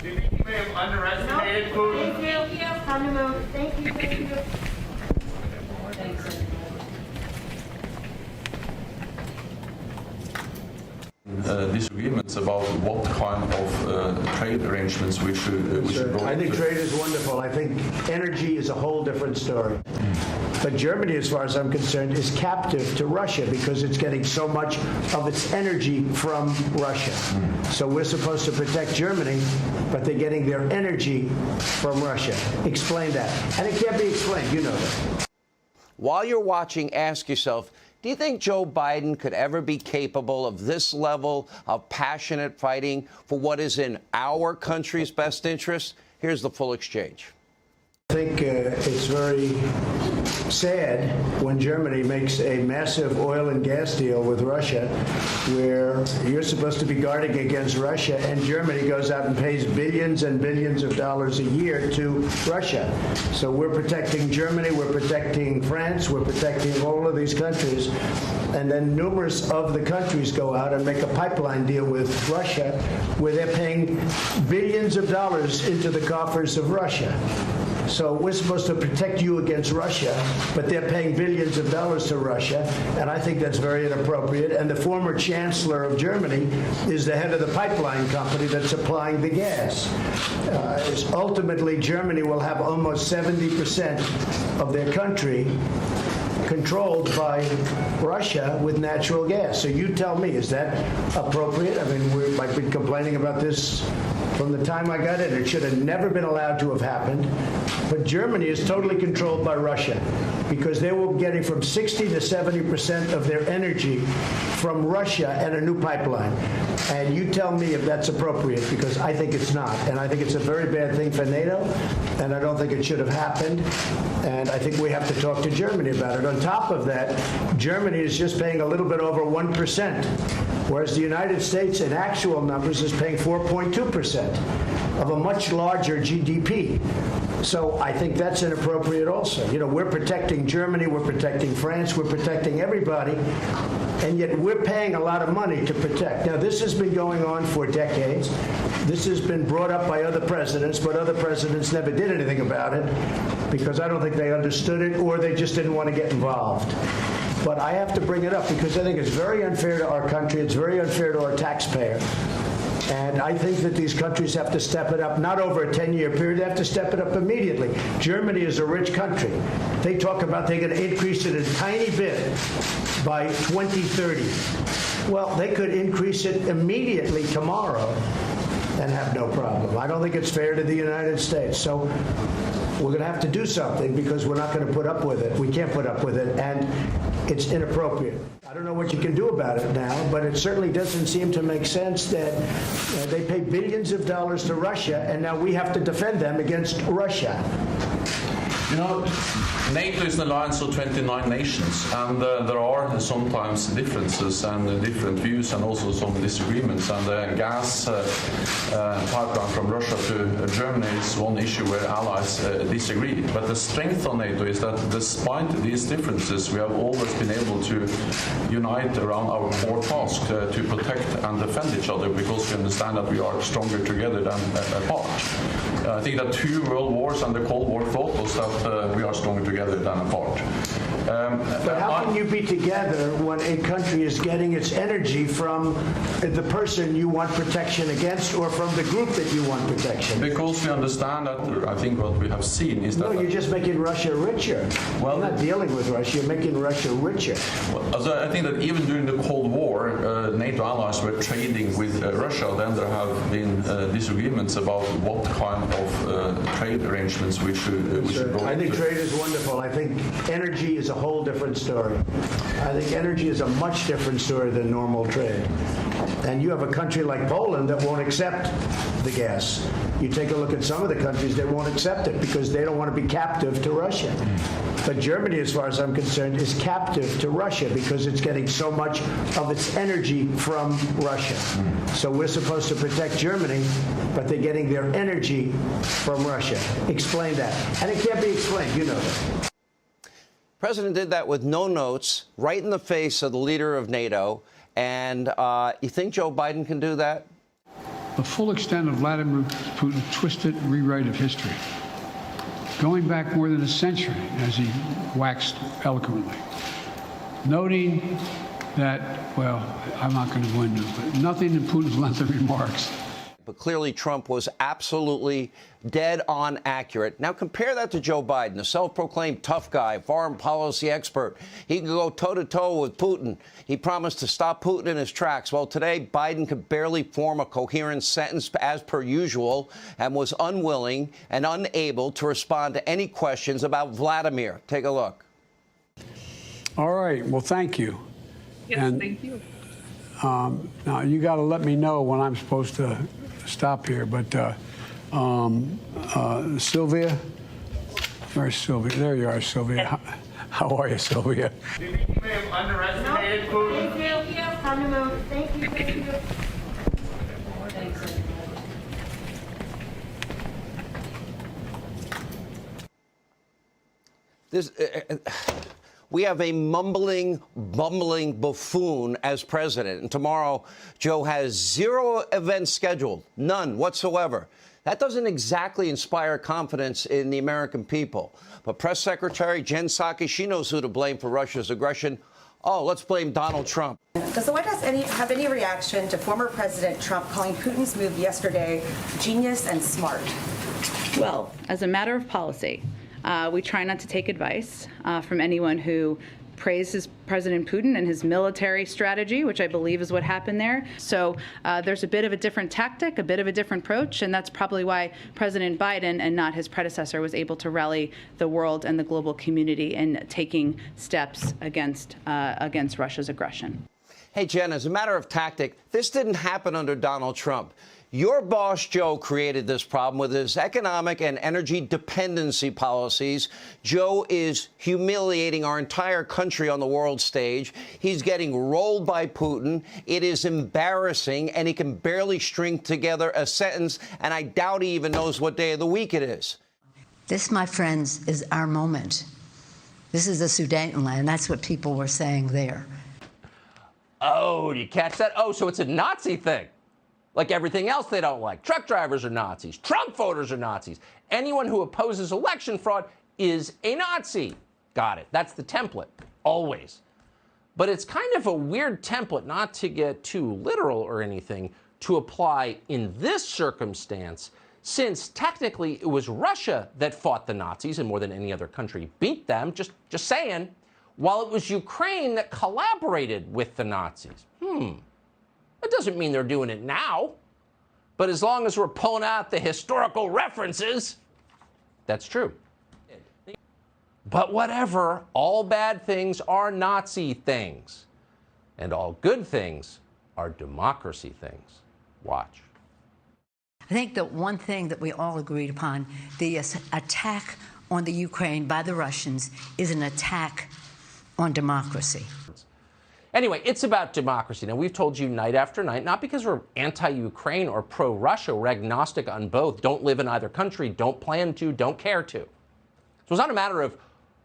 Do you think you may have underestimated Putin? Thank you. Time to move. Thank you. Thank you. Disagreements about what kind of trade arrangements we should go I think into. trade is wonderful. I think energy is a whole different story. But Germany, as far as I'm concerned, is captive to Russia because it's getting so much of its energy from Russia. So we're supposed to protect Germany, but they're getting their energy from Russia. Explain that. And it can't be explained. You know that. While you're watching, ask yourself, do you think Joe Biden could ever be capable of this level of passionate fighting for what is in our country's best interest? Here's the full exchange. I think it's very sad when Germany makes a massive oil and gas deal with Russia where you're supposed to be guarding against Russia and Germany goes out and pays billions and billions of dollars a year to Russia. So we're protecting Germany, we're protecting France, we're protecting all of these countries. And then numerous of the countries go out and make a pipeline deal with Russia where they're paying billions of dollars into the coffers of Russia. So we're supposed to protect you against Russia, but they're paying billions of dollars to Russia, and I think that's very inappropriate. And the former chancellor of Germany is the head of the pipeline company that's supplying the gas. Ultimately, Germany will have almost 70% of their country controlled by Russia with natural gas. So you tell me, is that appropriate? I mean, I've been complaining about this from the time I got in. It should have never been allowed to have happened. But Germany is totally controlled by Russia because they were getting from 60 to 70% of their energy from Russia and a new pipeline. And you tell me if that's appropriate, because I think it's not. And I think it's a very bad thing for NATO, and I don't think it should have happened. And I think we have to talk to Germany about it. On top of that, Germany is just paying a little bit over 1%, whereas the United States, in actual numbers, is paying 4.2% of a much larger GDP. So I think that's inappropriate also. You know, we're protecting Germany, we're protecting France, we're protecting everybody, and yet we're paying a lot of money to protect. Now, this has been going on for decades. This has been brought up by other presidents, but other presidents never did anything about it because I don't think they understood it or they just didn't want to get involved. But I have to bring it up because I think it's very unfair to our country. It's very unfair to our taxpayer. And I think that these countries have to step it up, not over a 10-year period. They have to step it up immediately. Germany is a rich country. They talk about they're going to increase it a tiny bit by 2030. Well, they could increase it immediately tomorrow and have no problem. I don't think it's fair to the United States. So we're going to have to do something because we're not going to put up with it. We can't put up with it, and it's inappropriate. I don't know what you can do about it now, but it certainly doesn't seem to make sense that they pay billions of dollars to Russia, and now we have to defend them against Russia. You know, NATO is an alliance of 29 nations, and there are sometimes differences and different views and also some disagreements. And the gas pipeline from Russia to Germany is one issue where allies disagree. But the strength of NATO is that despite these differences, we have always been able to unite around our core task to protect and defend each other because we understand that we are stronger together than apart. I think that two world wars and the Cold War taught us that we are stronger together than apart. But how can you be together when a country is getting its energy from the person you want protection against or from the group that you want protection? Because we understand that, I think what we have seen is that... No, you're just making Russia richer. Well, you're not dealing with Russia, you're making Russia richer. Well, I think that even during the Cold War, NATO allies were trading with Russia. Then there have been disagreements about what kind of trade arrangements we should go I think into. trade is wonderful. I think energy is a whole different story. I think energy is a much different story than normal trade. And you have a country like Poland that won't accept the gas. You take a look at some of the countries that won't accept it because they don't want to be captive to Russia. But Germany, as far as I'm concerned, is captive to Russia because it's getting so much of its energy from Russia. So we're supposed to protect Germany, but they're getting their energy from Russia. Explain that. And it can't be explained. You know that. President did that with no notes, right in the face of the leader of NATO. And you think Joe Biden can do that? the full extent of Vladimir Putin's twisted rewrite of history, going back more than a century, as he waxed eloquently, noting that, well, I'm not going to go into it, but nothing in Putin's length of remarks. But clearly Trump was absolutely dead on accurate. Now compare that to Joe Biden, a self-proclaimed tough guy, foreign policy expert. He can go toe-to-toe with Putin. He promised to stop Putin in his tracks. Well, today, Biden could barely form a coherent sentence as per usual and was unwilling and unable to respond to any questions about Vladimir. Take a look. All right. Well, thank you. Yes, thank you. Now, you got to let me know when I'm supposed to stop here. But Sylvia, where's Sylvia? There you are, Sylvia. How are you, Sylvia? Do you think you may have underestimated Putin? Thank you. Time to move. Thank you. Thank you. We have a mumbling, bumbling buffoon as president. And tomorrow, Joe has 0 events scheduled, none whatsoever. That doesn't exactly inspire confidence in the American people. But Press Secretary Jen Psaki, she knows who to blame for Russia's aggression. Oh, let's blame Donald Trump. Does the White House have any reaction to former President Trump calling Putin's move yesterday genius and smart? Well, as a matter of policy, we try not to take advice from anyone who praises President Putin and his military strategy, which I believe is what happened there. So there's a bit of a different tactic, a bit of a different approach, and that's probably why President Biden and not his predecessor was able to rally the world and the global community in taking steps against Russia's aggression. Hey, Jen, as a matter of tactic, this didn't happen under Donald Trump. Your boss, Joe, created this problem with his economic and energy dependency policies. Joe is humiliating our entire country on the world stage. He's getting rolled by Putin. It is embarrassing, and he can barely string together a sentence, and I doubt he even knows what day of the week it is. This, my friends, is our moment. This is the Sudetenland. That's what people were saying there. Oh, do you catch that? Oh, so it's a Nazi thing. Like everything else they don't like. Truck drivers are Nazis. Trump voters are Nazis. Anyone who opposes election fraud is a Nazi. Got it. That's the template, always. But it's kind of a weird template, not to get too literal or anything, to apply in this circumstance, since technically it was Russia that fought the Nazis and more than any other country beat them, just saying, while it was Ukraine that collaborated with the Nazis. That doesn't mean they're doing it now. But as long as we're pulling out the historical references, that's true. But whatever, all bad things are Nazi things. And all good things are democracy things. Watch. I think the one thing that we all agreed upon, the attack on the Ukraine by the Russians is an attack on democracy. Anyway, it's about democracy. Now, we've told you night after night, not because we're anti-Ukraine or pro-Russia, we're agnostic on both, don't live in either country, don't plan to, don't care to. So it's not a matter of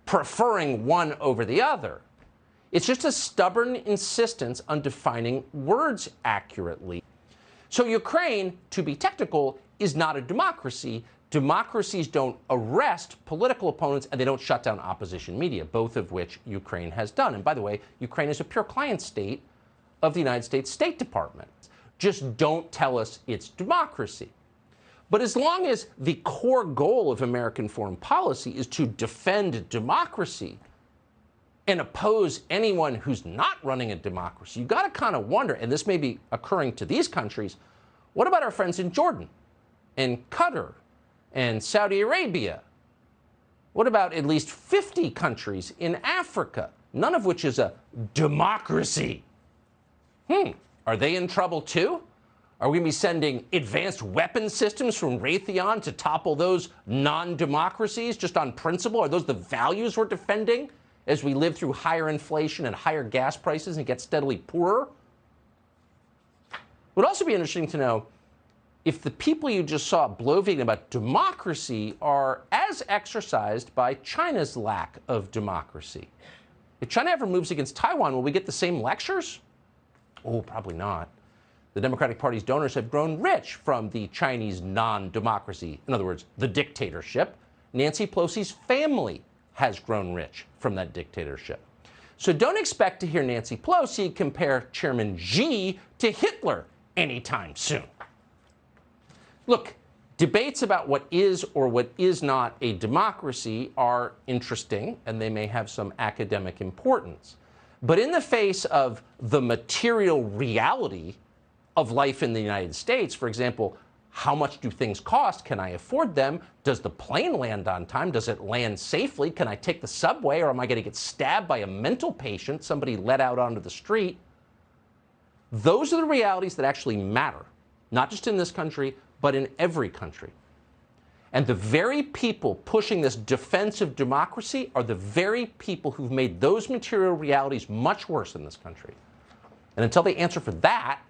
preferring one over the other. It's just a stubborn insistence on defining words accurately. So Ukraine, to be technical, is not a democracy. Democracies don't arrest political opponents, and they don't shut down opposition media, both of which Ukraine has done. And by the way, Ukraine is a pure client state of the United States State Department. Just don't tell us it's democracy. But as long as the core goal of American foreign policy is to defend democracy and oppose anyone who's not running a democracy, you've got to kind of wonder, and this may be occurring to these countries, what about our friends in Jordan and Qatar and Saudi Arabia? What about at least 50 countries in Africa, none of which is a democracy? Are they in trouble too? Are we going to be sending advanced weapon systems from Raytheon to topple those non-democracies just on principle? Are those the values we're defending as we live through higher inflation and higher gas prices and get steadily poorer? It would also be interesting to know if the people you just saw bloviating about democracy are as exercised by China's lack of democracy. If China ever moves against Taiwan, will we get the same lectures? Oh, probably not. The Democratic Party's donors have grown rich from the Chinese non-democracy, in other words, the dictatorship. Nancy Pelosi's family has grown rich from that dictatorship. So don't expect to hear Nancy Pelosi compare Chairman Xi to Hitler anytime soon. Look, debates about what is or what is not a democracy are interesting, and they may have some academic importance. But in the face of the material reality of life in the United States, for example, how much do things cost? Can I afford them? Does the plane land on time? Does it land safely? Can I take the subway, or am I going to get stabbed by a mental patient, somebody let out onto the street? Those are the realities that actually matter, not just in this country, but in every country. And the very people pushing this defense of democracy are the very people who've made those material realities much worse in this country. And until they answer for that,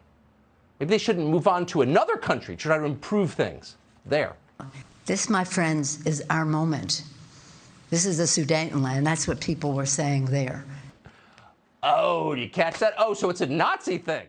maybe they shouldn't move on to another country to try to improve things there. This, my friends, is our moment. This is the Sudetenland. That's what people were saying there. Oh, do you catch that? Oh, so it's a Nazi thing.